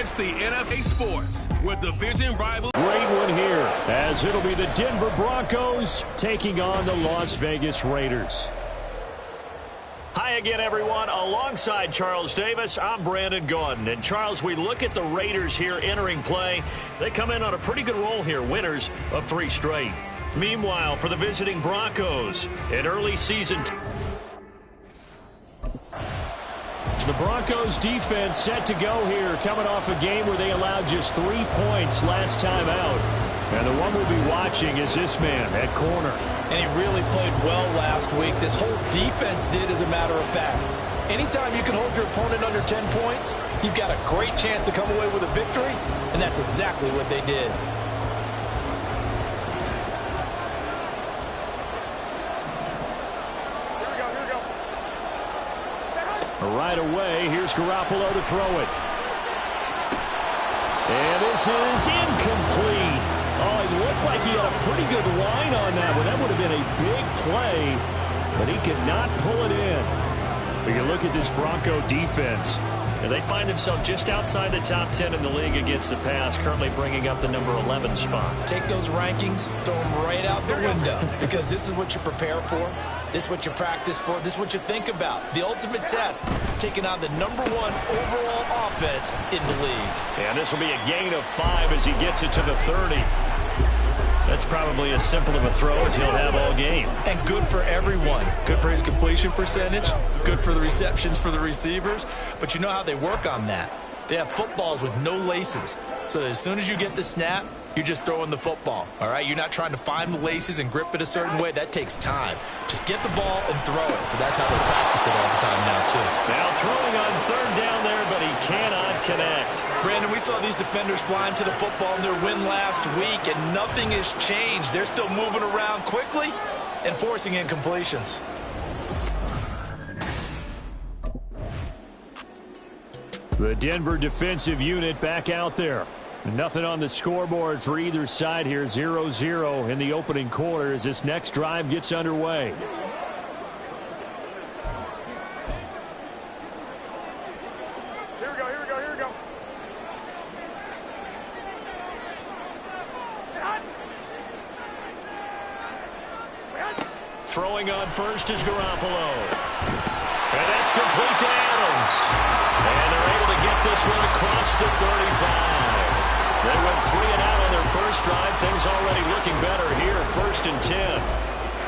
It's the NFL Sports with division rival. Great one here, as it'll be the Denver Broncos taking on the Las Vegas Raiders. Hi again, everyone. Alongside Charles Davis, I'm Brandon Gaudin. And Charles, we look at the Raiders here entering play. They come in on a pretty good roll here, winners of 3 straight. Meanwhile, for the visiting Broncos, in early season, the Broncos defense set to go here, coming off a game where they allowed just 3 points last time out. And the one we'll be watching is this man at corner. And he really played well last week. This whole defense did, as a matter of fact. Anytime you can hold your opponent under 10 points, you've got a great chance to come away with a victory, and that's exactly what they did. Right away, here's Garoppolo to throw it. And this is incomplete. Oh, it looked like he had a pretty good line on that one. That would have been a big play, but he could not pull it in. But you look at this Bronco defense, and they find themselves just outside the top 10 in the league against the pass, currently bringing up the number 11 spot. Take those rankings, throw them right out the window, because this is what you prepare for. This is what you practice for. This is what you think about. The ultimate test, taking on the number 1 overall offense in the league. And this will be a gain of 5 as he gets it to the 30. That's probably as simple of a throw as he'll have all game. And good for everyone. Good for his completion percentage. Good for the receptions for the receivers. But you know how they work on that. They have footballs with no laces. So as soon as you get the snap, you're just throwing the football, all right? You're not trying to find the laces and grip it a certain way. That takes time. Just get the ball and throw it. So that's how they practice it all the time now, too. Now throwing on 3rd down there, but he cannot connect. Brandon, we saw these defenders flying to the football in their win last week, and nothing has changed. They're still moving around quickly and forcing incompletions. The Denver defensive unit back out there. Nothing on the scoreboard for either side here. 0-0 in the opening quarter as this next drive gets underway. Here we go. Throwing on first is Garoppolo. And that's complete to Adams. And they're able to get this one across the 35. They went 3 and out on their first drive. Things already looking better here. 1st and 10.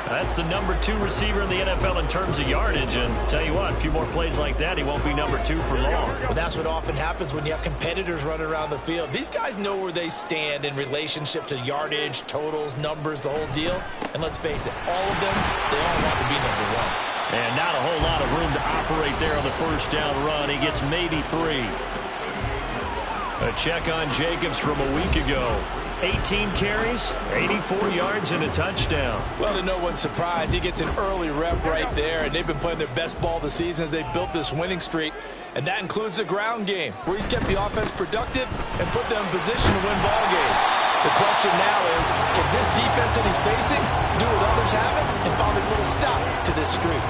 That's the number 2 receiver in the NFL in terms of yardage. And tell you what, a few more plays like that, he won't be number 2 for long. Well, that's what often happens when you have competitors running around the field. These guys know where they stand in relationship to yardage, totals, numbers, the whole deal. And let's face it, all of them, they all want to be number 1. And not a whole lot of room to operate there on the 1st down run. He gets maybe 3. A check on Jacobs from a week ago. 18 carries, 84 yards, and a touchdown. Well, to no one's surprise, he gets an early rep right there, and they've been playing their best ball this season as they built this winning streak. And that includes the ground game, where he's kept the offense productive and put them in position to win ball games. The question now is, can this defense that he's facing do what others haven't and finally put a stop to this streak?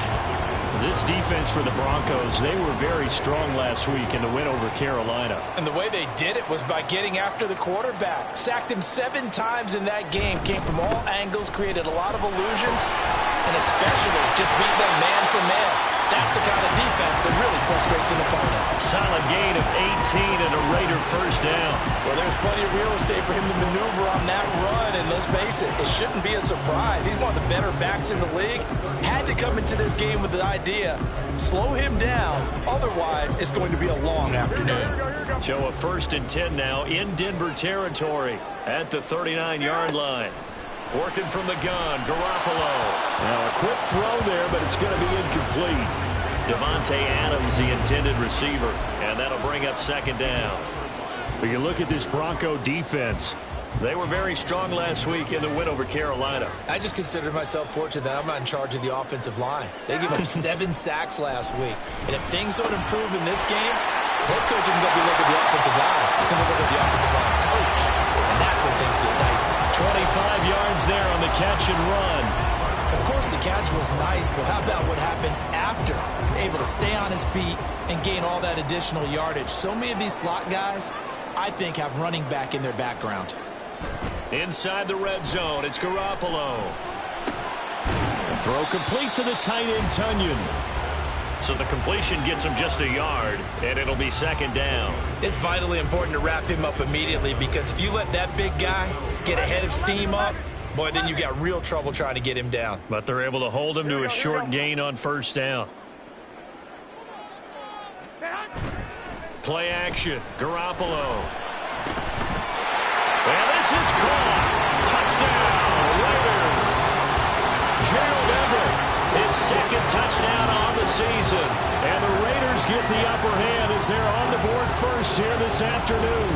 This defense for the Broncos, they were very strong last week in the win over Carolina. And the way they did it was by getting after the quarterback. Sacked him 7 times in that game. Came from all angles, created a lot of illusions, and especially just beat them man for man. That's the kind of defense that really frustrates an opponent. Solid gain of 18 and a Raider 1st down. Well, there's plenty of real estate for him to maneuver on that run, and let's face it, it shouldn't be a surprise. He's one of the better backs in the league. Had to come into this game with the idea, slow him down, otherwise it's going to be a long afternoon. So a 1st and 10 now in Denver territory at the 39-yard line. Working from the gun, Garoppolo. Now a quick throw there, but it's going to be incomplete. Davante Adams, the intended receiver, and that'll bring up 2nd down. But you look at this Bronco defense. They were very strong last week in the win over Carolina. I just consider myself fortunate that I'm not in charge of the offensive line. They gave up 7 sacks last week. And if things don't improve in this game, head coach isn't going to be looking at the offensive line. He's going to look at the offensive line coach. And that's when things get dicey. 25 yards there on the catch and run. Of course, the catch was nice, but how about what happened after? Able to stay on his feet and gain all that additional yardage. So many of these slot guys, I think, have running back in their background. Inside the red zone, it's Garoppolo. The throw complete to the tight end, Tunyon. So the completion gets him just a yard, and it'll be second down. It's vitally important to wrap him up immediately, because if you let that big guy get a head of steam up, boy, then you got real trouble trying to get him down. But they're able to hold him to a short gain on first down. Play action, Garoppolo. And this is caught. Touchdown, Raiders. Gerald Everett, his second touchdown on the season. And the Raiders get the upper hand as they're on the board first here this afternoon.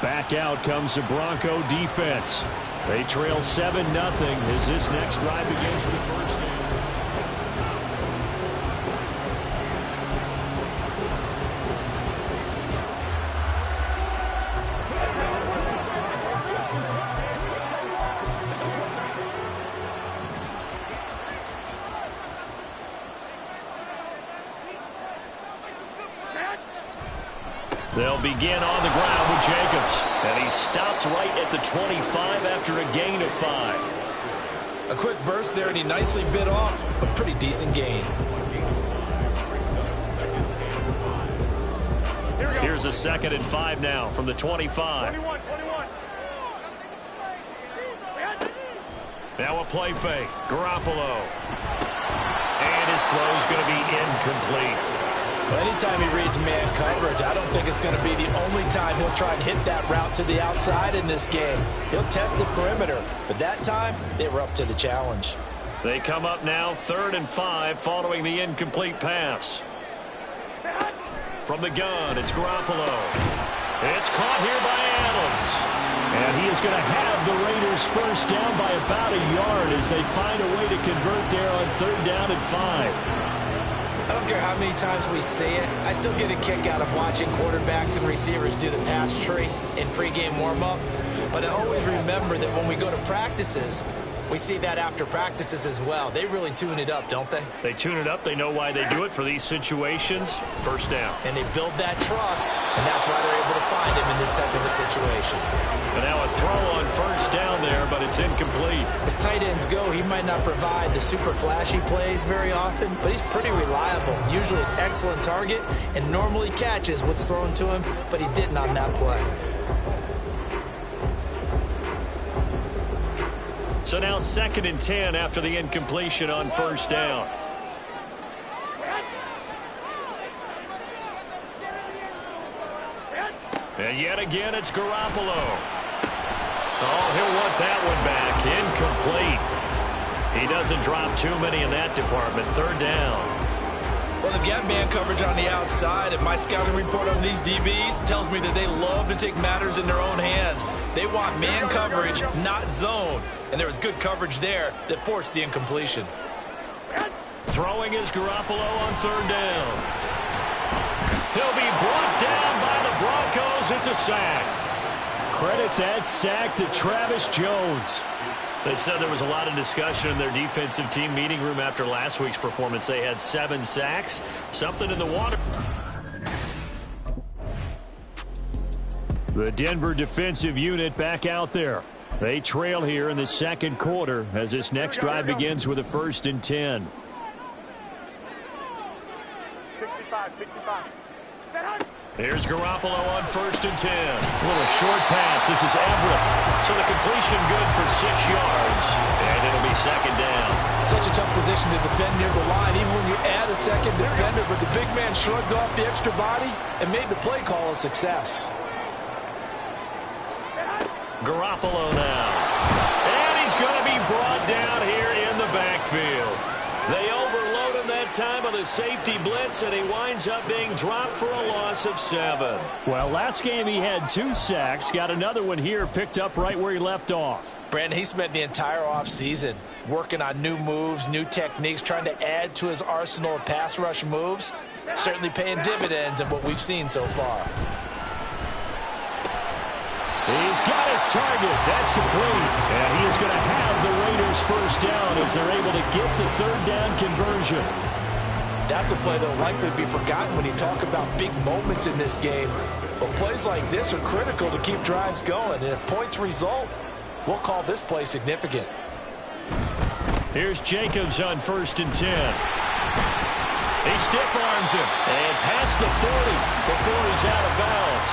Back out comes the Bronco defense. They trail 7-0 as this next drive begins with the first down. They'll begin on the ground with Jacobs. And he stopped right at the 25 after a gain of 5. A quick burst there, and he nicely bit off a pretty decent gain. Here's a 2nd and 5 now from the 25. 21. Now a play fake. Garoppolo. And his throw's going to be incomplete. Well, anytime he reads man coverage, I don't think it's going to be the only time he'll try and hit that route to the outside in this game. He'll test the perimeter, but that time they were up to the challenge. They come up now 3rd and 5 following the incomplete pass. From the gun, it's Garoppolo. It's caught here by Adams. And he is going to have the Raiders first down by about a yard as they find a way to convert there on 3rd down and 5. I don't care how many times we see it. I still get a kick out of watching quarterbacks and receivers do the pass tree in pregame warm-up. But I always remember that when we go to practices, we see that after practices as well. They really tune it up, don't they? They tune it up. They know why they do it for these situations. First down. And they build that trust, and that's why they're able to find him in this type of a situation. And now a throw on first down there, but it's incomplete. As tight ends go, he might not provide the super flashy plays very often, but he's pretty reliable. Usually an excellent target, and normally catches what's thrown to him, but he didn't on that play. So now 2nd and 10 after the incompletion on first down. And yet again, it's Garoppolo. Oh, he'll want that one back. Incomplete. He doesn't drop too many in that department. 3rd down. Well, they've got man coverage on the outside, and my scouting report on these DBs tells me that they love to take matters in their own hands. They want man coverage, not zone. And there was good coverage there that forced the incompletion. Throwing is Garoppolo on 3rd down. He'll be brought down by the Broncos. It's a sack. Credit that sack to Travis Jones. They said there was a lot of discussion in their defensive team meeting room after last week's performance. They had 7 sacks. Something in the water. The Denver defensive unit back out there. They trail here in the 2nd quarter as this next drive begins with a 1st and 10. 65. Here's Garoppolo on 1st and 10. A little short pass. This is Everett. So the completion good for 6 yards. And it'll be 2nd down. Such a tough position to defend near the line, even when you add a second defender. But the big man shrugged off the extra body and made the play call a success. Garoppolo now. And he's going to be brought down here in the backfield. They overload him that time with a safety blitz, and he winds up being dropped for a loss of 7. Well, last game he had 2 sacks. Got another one here picked up right where he left off. Brandon, he spent the entire offseason working on new moves, new techniques, trying to add to his arsenal of pass rush moves. Certainly paying dividends in what we've seen so far. He's got his target. That's complete. And he is going to have the Raiders first down as they're able to get the 3rd down conversion. That's a play that will likely be forgotten when you talk about big moments in this game. But plays like this are critical to keep drives going. And if points result, we'll call this play significant. Here's Jacobs on 1st and 10. He stiff-arms him and past the 40 before he's out of bounds.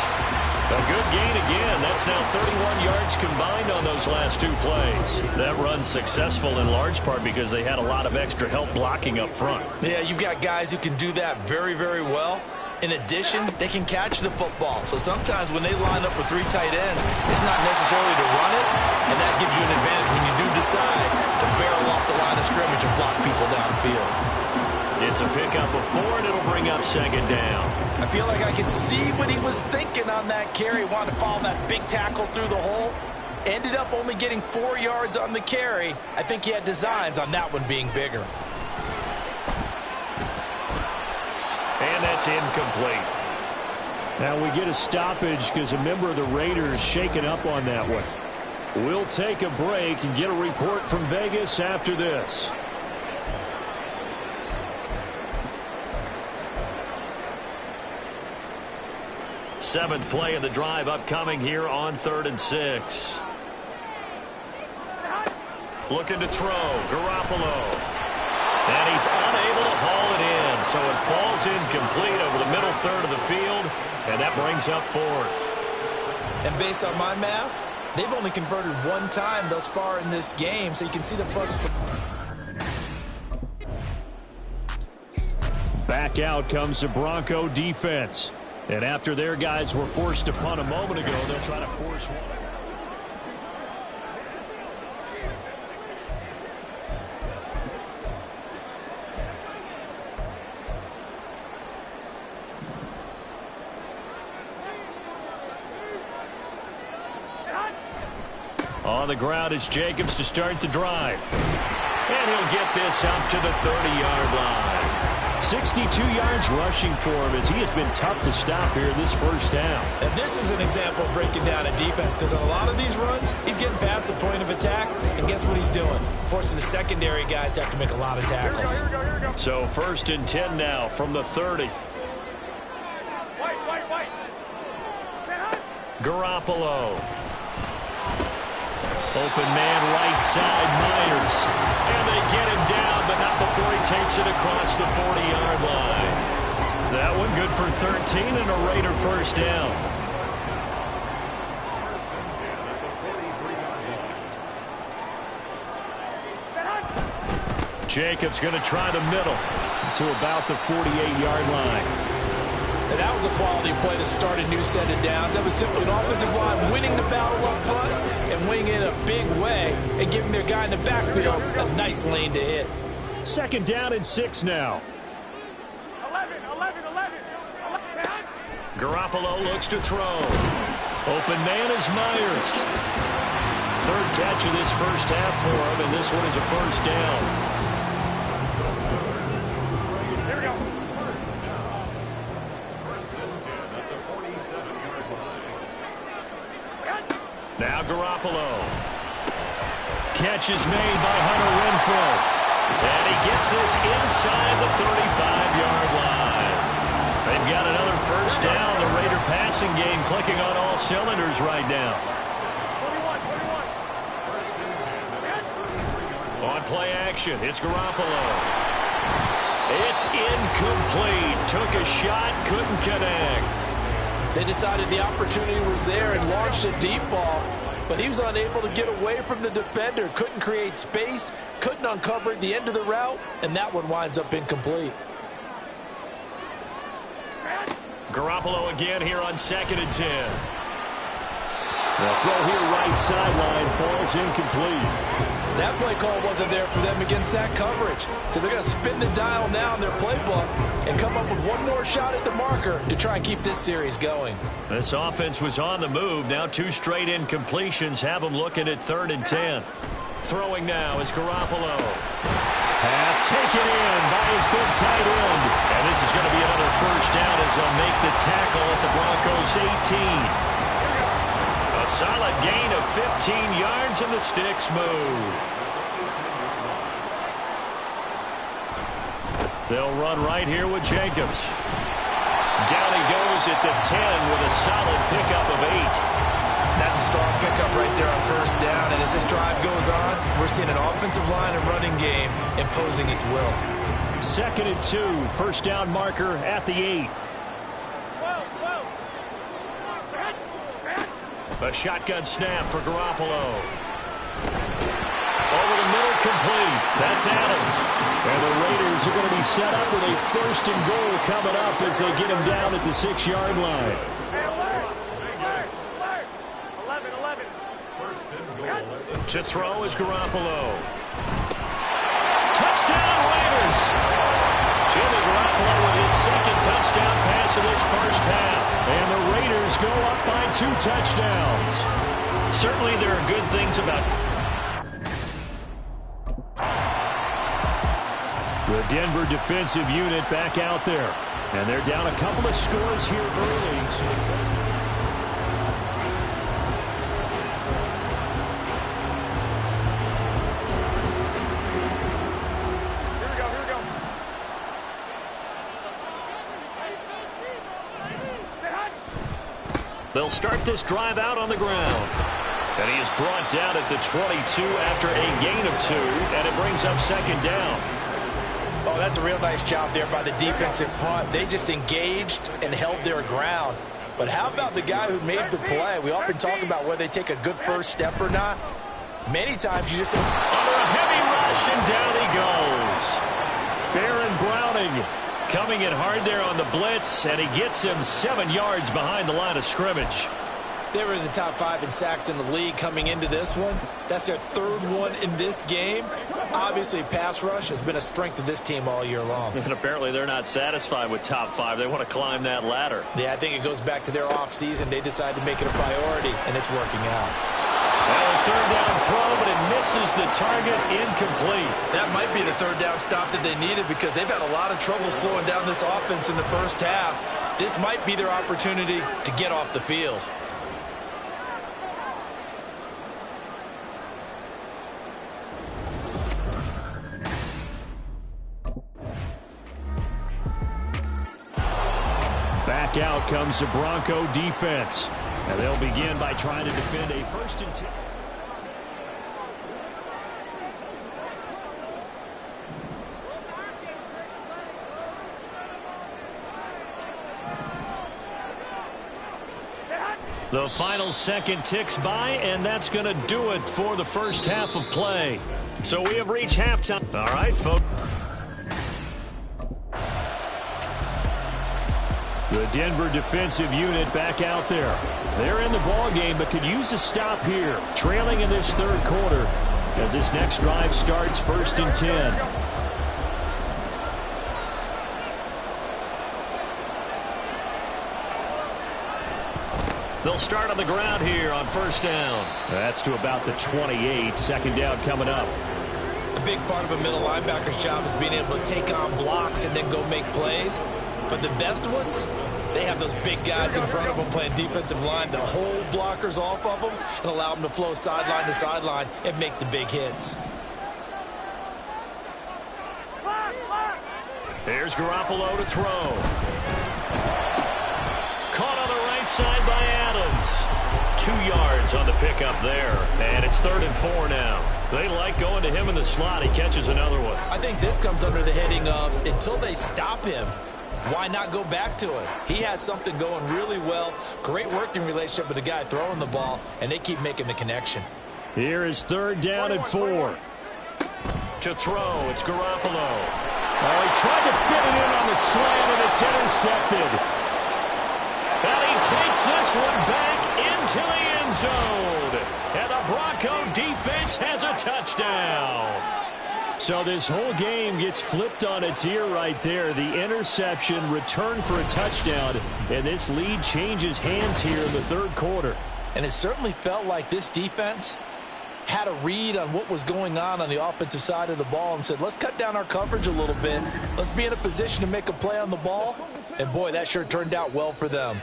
A good gain again. That's now 31 yards combined on those last two plays. That run's successful in large part because they had a lot of extra help blocking up front. Yeah, you've got guys who can do that very, very well. In addition, they can catch the football. So sometimes when they line up with 3 tight ends, it's not necessarily to run it, and that gives you an advantage when you do decide to barrel off the line of scrimmage and block people downfield. It's a pickup of 4, and it'll bring up 2nd down. I feel like I can see what he was thinking on that carry. Wanted to follow that big tackle through the hole. Ended up only getting 4 yards on the carry. I think he had designs on that one being bigger. And that's incomplete. Now we get a stoppage because a member of the Raiders shaken up on that one. We'll take a break and get a report from Vegas after this. Seventh play of the drive upcoming here on 3rd and 6. Looking to throw. Garoppolo. And he's unable to haul it in. So it falls incomplete over the middle third of the field. And that brings up 4th. And based on my math, they've only converted 1 time thus far in this game. So you can see the frustration. Back out comes the Bronco defense. And after their guys were forced to punt a moment ago, they'll try to force one. On the ground, it's Jacobs to start the drive. And he'll get this up to the 30-yard line. 62 yards rushing for him as he has been tough to stop here in this first down. And this is an example of breaking down a defense because on a lot of these runs, he's getting past the point of attack, and guess what he's doing? Forcing the secondary guys to have to make a lot of tackles. Here we go. So 1st and 10 now from the 30. White. Garoppolo. Open man right side, Myers. And they get him down, but not before he takes it across the 40-yard line. That one good for 13 and a Raider first down. Jacobs going to try the middle to about the 48-yard line. And that was a quality play to start a new set of downs. That was simply an offensive line winning the battle up front and winning it in a big way and giving their guy in the backfield a nice lane to hit. 2nd down and 6 now. 11. Garoppolo looks to throw. Open man is Myers. 3rd catch of this first half for him, and this one is a first down. Now Garoppolo. Catch is made by Hunter Renfrow. And he gets this inside the 35-yard line. They've got another first down. The Raider passing game clicking on all cylinders right now. 21. On play action, it's Garoppolo. It's incomplete. Took a shot, couldn't connect. They decided the opportunity was there and launched a deep ball, but he was unable to get away from the defender, couldn't create space, couldn't uncover at the end of the route, and that one winds up incomplete. Garoppolo again here on 2nd and 10. The throw here right sideline falls incomplete. That play call wasn't there for them against that coverage. So they're going to spin the dial now in their playbook and come up with one more shot at the marker to try and keep this series going. This offense was on the move. Now 2 straight incompletions have them looking at 3rd and 10. Throwing now is Garoppolo. Pass taken in by his big tight end. And this is going to be another first down as they'll make the tackle at the Broncos' 18. A solid gain of 15 yards and the sticks move. They'll run right here with Jacobs. Down he goes at the 10 with a solid pickup of 8. That's a strong pickup right there on first down. And as this drive goes on, we're seeing an offensive line and running game imposing its will. 2nd and 2. First down marker at the 8. A shotgun snap for Garoppolo. Over the middle, complete. That's Adams. And the Raiders are going to be set up with a 1st and goal coming up as they get him down at the 6-yard line. To throw is Garoppolo. Touchdown, Raiders! Jimmy Garoppolo with his 2nd touchdown pass of this first half. And the Raiders go up by 2 touchdowns. Certainly there are good things about the Denver defensive unit back out there. And they're down a couple of scores here early. They'll start this drive out on the ground. And he is brought down at the 22 after a gain of 2, and it brings up 2nd down. Oh, that's a real nice job there by the defensive front. They just engaged and held their ground. But how about the guy who made the play? We often talk about whether they take a good first step or not. Many times you just... Under a heavy rush, and down he goes. Baron Browning coming in hard there on the blitz, and he gets him 7 yards behind the line of scrimmage. They were in the top 5 in sacks in the league coming into this one. That's their 3rd one in this game. Obviously, pass rush has been a strength of this team all year long. And apparently they're not satisfied with top 5. They want to climb that ladder. Yeah, I think it goes back to their offseason. They decided to make it a priority, and it's working out. Well, a 3rd down throw, but it misses the target, incomplete. That might be the 3rd down stop that they needed because they've had a lot of trouble slowing down this offense in the first half. This might be their opportunity to get off the field. Back out comes the Bronco defense. And they'll begin by trying to defend a 1st and 10. The final second ticks by, and that's going to do it for the first half of play. So we have reached halftime. All right, folks. The Denver defensive unit back out there. They're in the ball game, but could use a stop here. Trailing in this 3rd quarter as this next drive starts 1st and 10. They'll start on the ground here on 1st down. That's to about the 28. 2nd down coming up. A big part of a middle linebacker's job is being able to take on blocks and then go make plays. But the best ones, they have those big guys in front of them playing defensive line that hold blockers off of them and allow them to flow sideline to sideline and make the big hits. There's Garoppolo to throw. Caught on the right side by Adams. 2 yards on the pickup there. And it's 3rd and 4 now. They like going to him in the slot. He catches another one. I think this comes under the heading of until they stop him, why not go back to it? He has something going really well. Great working relationship with the guy throwing the ball, and they keep making the connection. Here is 3rd down and 4. To throw, it's Garoppolo. Oh, he tried to fit it in on the slant, and it's intercepted. And he takes this one back into the end zone. And the Bronco defense has a touchdown. So this whole game gets flipped on its ear right there. The interception, return for a touchdown, and this lead changes hands here in the 3rd quarter. And it certainly felt like this defense had a read on what was going on the offensive side of the ball and said, let's cut down our coverage a little bit. Let's be in a position to make a play on the ball. And, boy, that sure turned out well for them.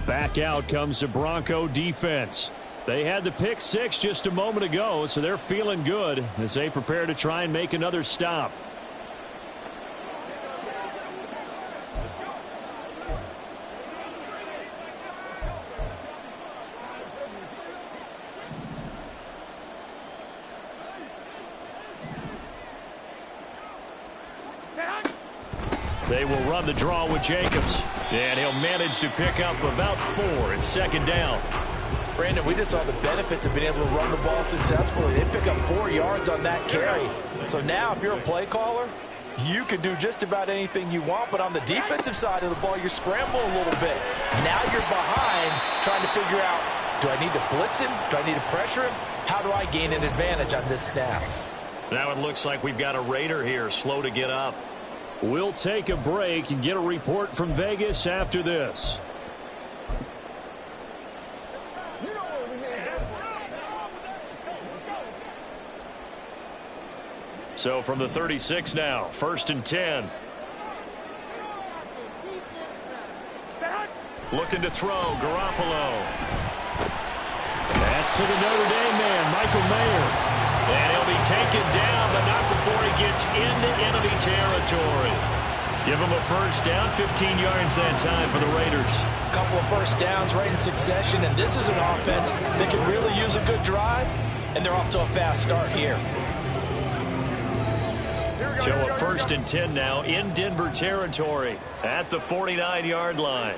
Back out comes the Bronco defense. They had the pick six just a moment ago, so they're feeling good as they prepare to try and make another stop. They will run the draw with Jacobs, and he'll manage to pick up about 4. It's second down. Brandon, we just saw the benefits of being able to run the ball successfully. They pick up 4 yards on that carry. So now if you're a play caller, you can do just about anything you want, but on the defensive side of the ball, you're scrambling a little bit. Now you're behind trying to figure out, do I need to blitz him? Do I need to pressure him? How do I gain an advantage on this snap? Now it looks like we've got a Raider here, slow to get up. We'll take a break and get a report from Vegas after this. So from the 36 now, 1st and 10. Looking to throw, Garoppolo. That's to the Notre Dame man, Michael Mayer. And he'll be taken down, but not before he gets into enemy territory. Give him a first down, 15 yards that time for the Raiders. A couple of first downs right in succession, and this is an offense that can really use a good drive, and they're off to a fast start here. So a 1st and 10 now in Denver territory at the 49-yard line.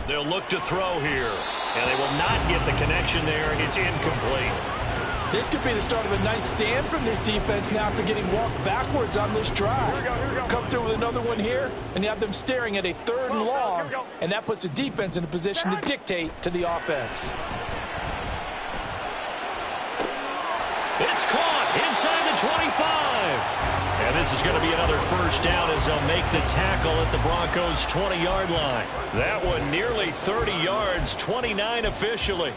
They'll look to throw here, and they will not get the connection there. It's incomplete. This could be the start of a nice stand from this defense now after getting walked backwards on this drive. Here we go. Come through with another one here, and you have them staring at a 3rd and long, and that puts the defense in a position to dictate to the offense. It's caught inside the 25. And this is going to be another first down as they'll make the tackle at the Broncos' 20-yard line. That one nearly 30 yards, 29 officially.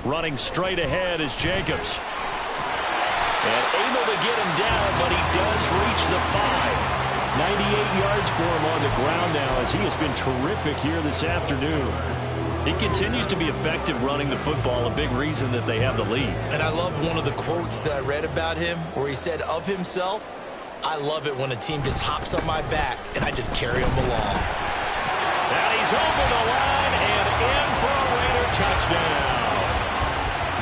Running straight ahead is Jacobs. And able to get him down, but he does reach the 5. 98 yards for him on the ground now as he has been terrific here this afternoon. He continues to be effective running the football, a big reason that they have the lead. And I love one of the quotes that I read about him where he said of himself, I love it when a team just hops on my back and I just carry them along. And he's over the line and in for a Raider touchdown.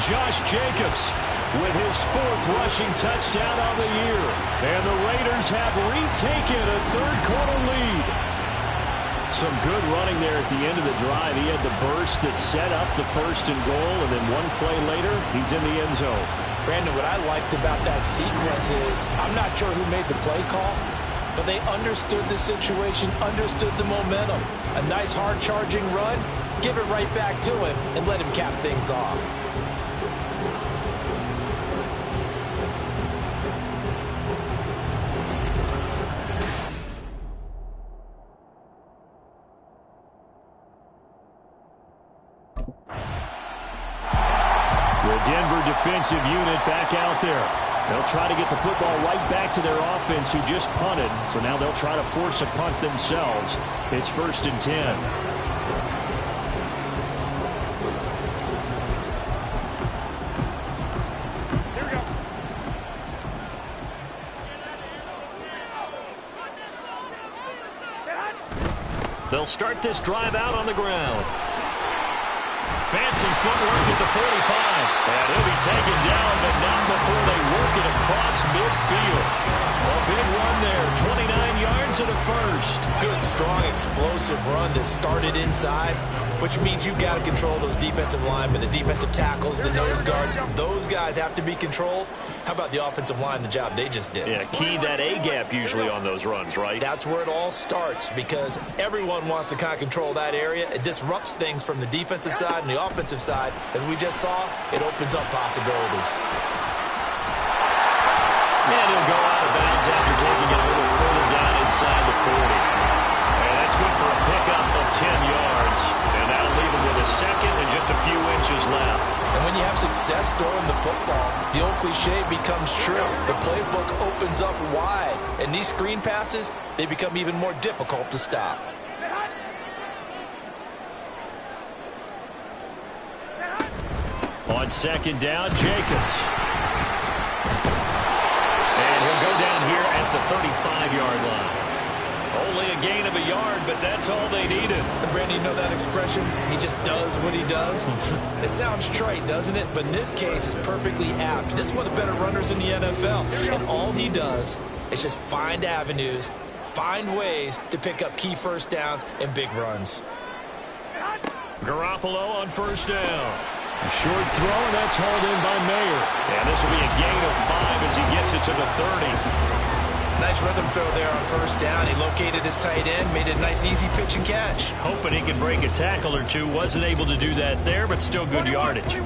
Josh Jacobs with his 4th rushing touchdown on the year. And the Raiders have retaken a 3rd-quarter lead. Some good running there at the end of the drive. He had the burst that set up the 1st and goal, and then one play later, he's in the end zone. Brandon, what I liked about that sequence is I'm not sure who made the play call, but they understood the situation, understood the momentum. A nice hard-charging run, give it right back to him, and let him cap things off. Denver defensive unit back out there. They'll try to get the football right back to their offense who just punted. So now they'll try to force a punt themselves. It's 1st and 10. Here we go. They'll start this drive out on the ground. Fancy footwork at the 45. And he'll be taken down, but not before they work it across midfield. A big run there, 29 yards and a first. Good, strong, explosive run that started inside, which means you've got to control those defensive linemen, the defensive tackles, the nose guards. Those guys have to be controlled. How about the offensive line, the job they just did? Yeah, key that A-gap usually on those runs, right? That's where it all starts because everyone wants to kind of control that area. It disrupts things from the defensive side and the offensive side. As we just saw, it opens up possibilities. And he'll go out of bounds after taking it a little further down inside the 40. And That's good for a pickup of 10 yards. And that'll leave him with a second and just a few inches left. And when you have success throwing the football, the old cliche becomes true. The playbook opens up wide. And these screen passes, they become even more difficult to stop. On second down, Jacobs. And he'll go down here at the 35-yard line. Only a gain of a yard, but that's all they needed. And Brandon, you know that expression? He just does what he does. It sounds trite, doesn't it? But in this case, it's perfectly apt. This is one of the better runners in the NFL. And all he does is just find avenues, find ways to pick up key first downs and big runs. Garoppolo on first down. A short throw, and that's hauled in by Mayer. And this will be a gain of 5 as he gets it to the 30. Nice rhythm throw there on first down. He located his tight end, made it a nice easy pitch and catch. Hoping he could break a tackle or two. Wasn't able to do that there, but still good yardage.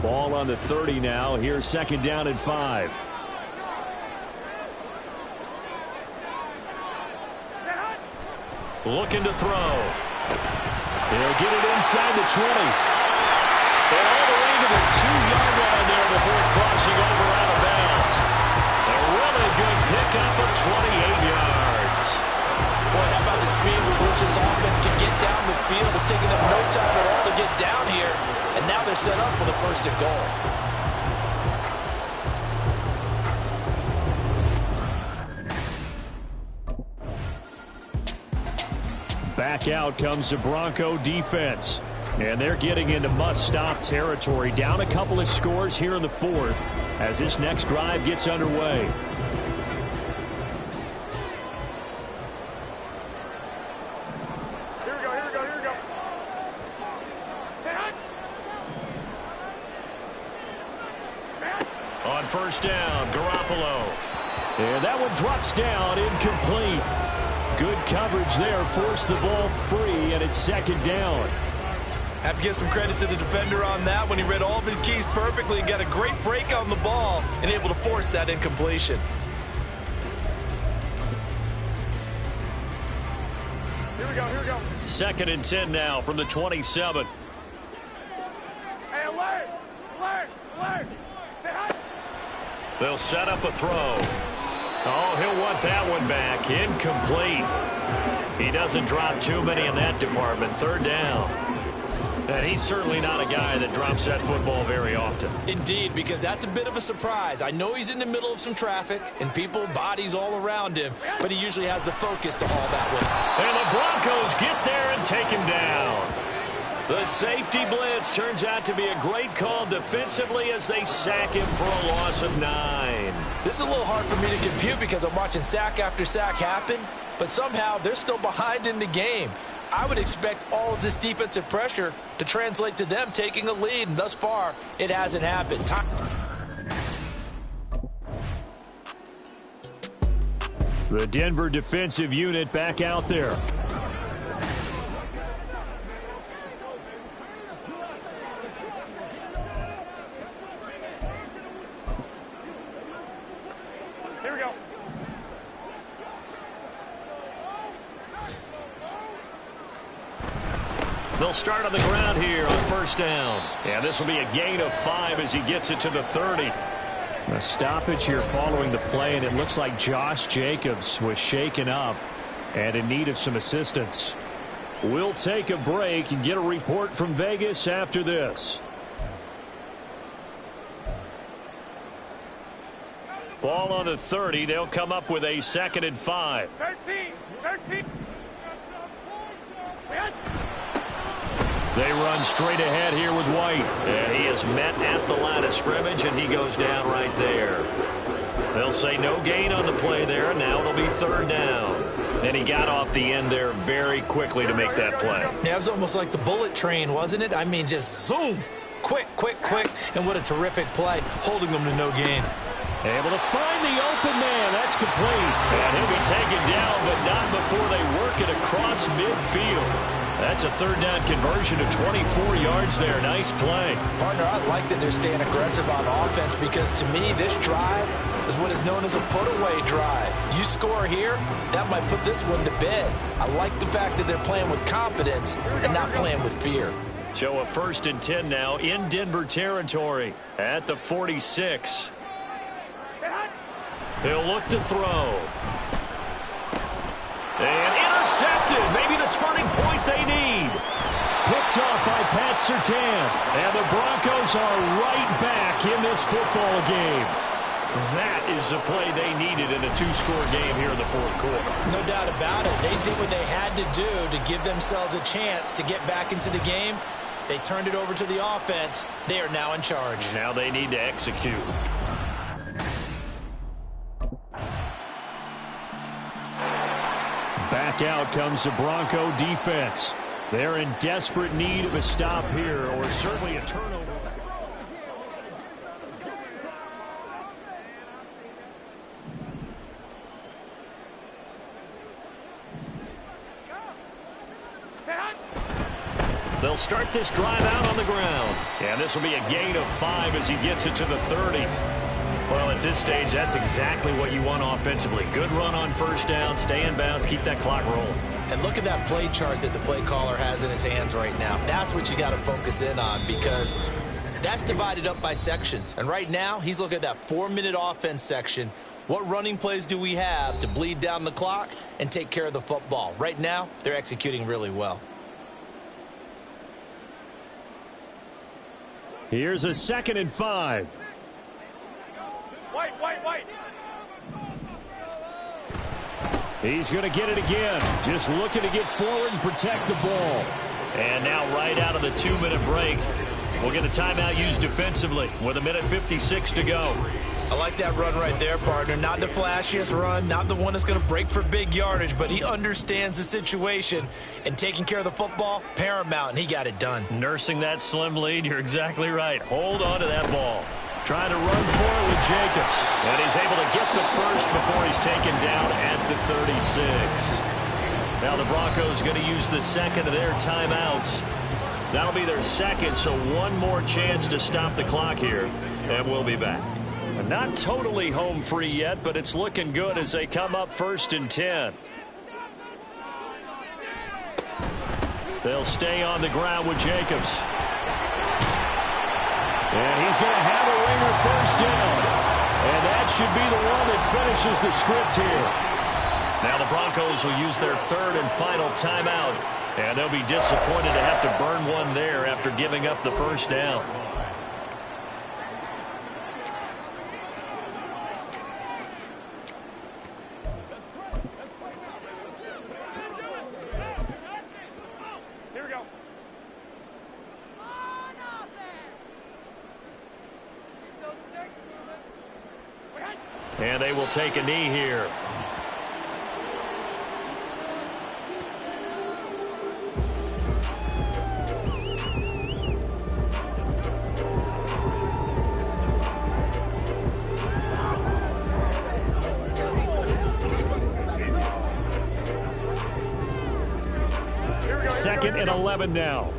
Ball on the 30 now. Here's second down and 5. Looking to throw. He'll get it inside the 20. And all the way to the 2-yard line there before crossing over out of bounds. A really good pickup of 28 yards. Boy, how about the speed with which this offense can get down the field? It's taking them no time at all to get down here. And now they're set up for the first and goal. Back out comes the Bronco defense. And they're getting into must-stop territory. Down a couple of scores here in the fourth as this next drive gets underway. Here we go. On first down, Garoppolo. And that one drops down, incomplete. Good coverage there, forced the ball free, and it's second down. Have to give some credit to the defender on that when he read all of his keys perfectly and got a great break on the ball and able to force that incompletion. Here we go. Second and 10 now from the 27. Hey, alert! Stay high! They'll set up a throw. Oh, he'll want that one back. Incomplete. He doesn't drop too many in that department. Third down. And he's certainly not a guy that drops that football very often. Indeed, because that's a bit of a surprise. I know he's in the middle of some traffic and people, bodies all around him, but he usually has the focus to haul that one. And the Broncos get there and take him down. The safety blitz turns out to be a great call defensively as they sack him for a loss of 9. This is a little hard for me to compute because I'm watching sack after sack happen, but somehow they're still behind in the game. I would expect all of this defensive pressure to translate to them taking a lead, and thus far, it hasn't happened. The Denver defensive unit back out there. Here we go. They'll start on the ground here on first down. And this will be a gain of 5 as he gets it to the 30. A stoppage here following the play, and it looks like Josh Jacobs was shaken up and in need of some assistance. We'll take a break and get a report from Vegas after this. Ball on the 30. They'll come up with a second and 5. 13. They run straight ahead here with White. And he is met at the line of scrimmage, and he goes down right there. They'll say no gain on the play there. Now it'll be third down. And he got off the end there very quickly to make that play. Yeah, it was almost like the bullet train, wasn't it? I mean, just zoom. Quick. And what a terrific play, holding them to no gain. Able to find the open man. That's complete. And he'll be taken down, but not before they work it across midfield. That's a third down conversion to 24 yards there. Nice play. Partner, I like that they're staying aggressive on offense because to me, this drive is what is known as a put-away drive. You score here, that might put this one to bed. I like the fact that they're playing with confidence and not playing with fear. So a 1st and 10 now in Denver territory at the 46. He'll look to throw. And intercepted. Maybe the turning point they need. Picked off by Pat Surtain. And the Broncos are right back in this football game. That is the play they needed in a 2-score game here in the 4th quarter. No doubt about it. They did what they had to do to give themselves a chance to get back into the game. They turned it over to the offense. They are now in charge. Now they need to execute. Back out comes the Bronco defense. They're in desperate need of a stop here, or certainly a turnover. They'll start this drive out on the ground. And this will be a gain of 5 as he gets it to the 30. Well, at this stage, that's exactly what you want offensively. Good run on 1st down, stay in bounds, keep that clock rolling. And look at that play chart that the play caller has in his hands right now. That's what you got to focus in on because that's divided up by sections. And right now, he's looking at that 4-minute offense section. What running plays do we have to bleed down the clock and take care of the football? Right now, they're executing really well. Here's a 2nd and 5. Wait. He's going to get it again. Just looking to get forward and protect the ball. And now right out of the 2-minute break, we'll get a timeout used defensively with 1:56 to go. I like that run right there, partner. Not the flashiest run, not the one that's going to break for big yardage, but he understands the situation, and taking care of the football, paramount, and he got it done. Nursing that slim lead, you're exactly right. Hold on to that ball. Trying to run for it with Jacobs. And he's able to get the first before he's taken down at the 36. Now the Broncos going to use the 2nd of their timeouts. That'll be their 2nd, so one more chance to stop the clock here. And we'll be back. Not totally home free yet, but it's looking good as they come up 1st and 10. They'll stay on the ground with Jacobs. And he's going to have a ringer 1st down. And that should be the one that finishes the script here. Now the Broncos will use their 3rd and final timeout. And they'll be disappointed to have to burn one there after giving up the 1st down. And they will take a knee here. Second and 11 now.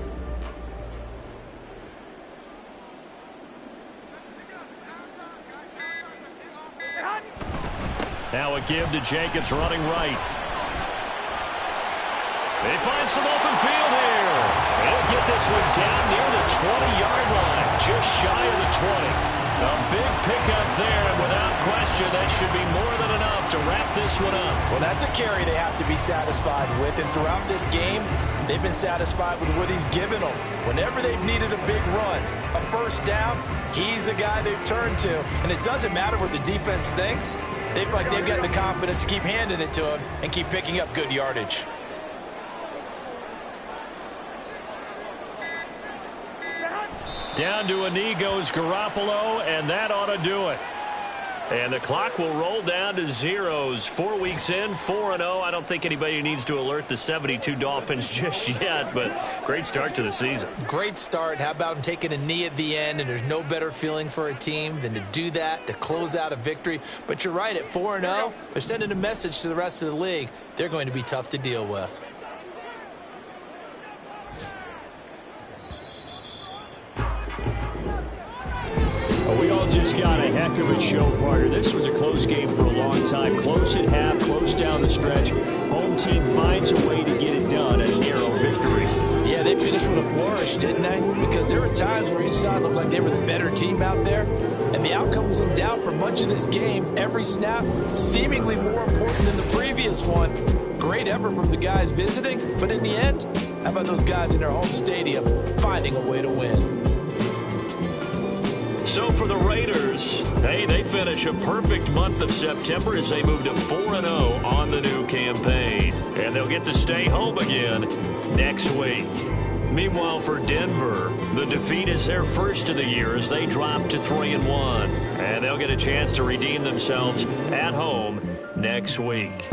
Now a give to Jacobs running right. They find some open field here. He'll get this one down near the 20-yard line, just shy of the 20. A big pickup there, and without question, that should be more than enough to wrap this one up. Well, that's a carry they have to be satisfied with, and throughout this game, they've been satisfied with what he's given them. Whenever they've needed a big run, a 1st down, he's the guy they've turned to. And it doesn't matter what the defense thinks. They've got the confidence to keep handing it to him and keep picking up good yardage. Down to a knee goes Garoppolo, and that ought to do it. And the clock will roll down to zeros. 4 weeks in, 4-0. I don't think anybody needs to alert the 72 Dolphins just yet, but great start to the season. Great start. How about taking a knee at the end, and there's no better feeling for a team than to do that, to close out a victory. But you're right, at 4-0, they're sending a message to the rest of the league. They're going to be tough to deal with. he's got a heck of a show, partner. This was a close game for a long time. Close at half, close down the stretch. Home team finds a way to get it done, a narrow victory. Yeah, they finished with a flourish, didn't they? Because there were times where each side looked like they were the better team out there, and the outcome was in doubt for much of this game. Every snap seemingly more important than the previous one. Great effort from the guys visiting, but in the end, how about those guys in their home stadium finding a way to win? So for the Raiders, hey, they finish a perfect month of September as they move to 4-0 on the new campaign. And they'll get to stay home again next week. Meanwhile, for Denver, the defeat is their first of the year as they drop to 3-1. And they'll get a chance to redeem themselves at home next week.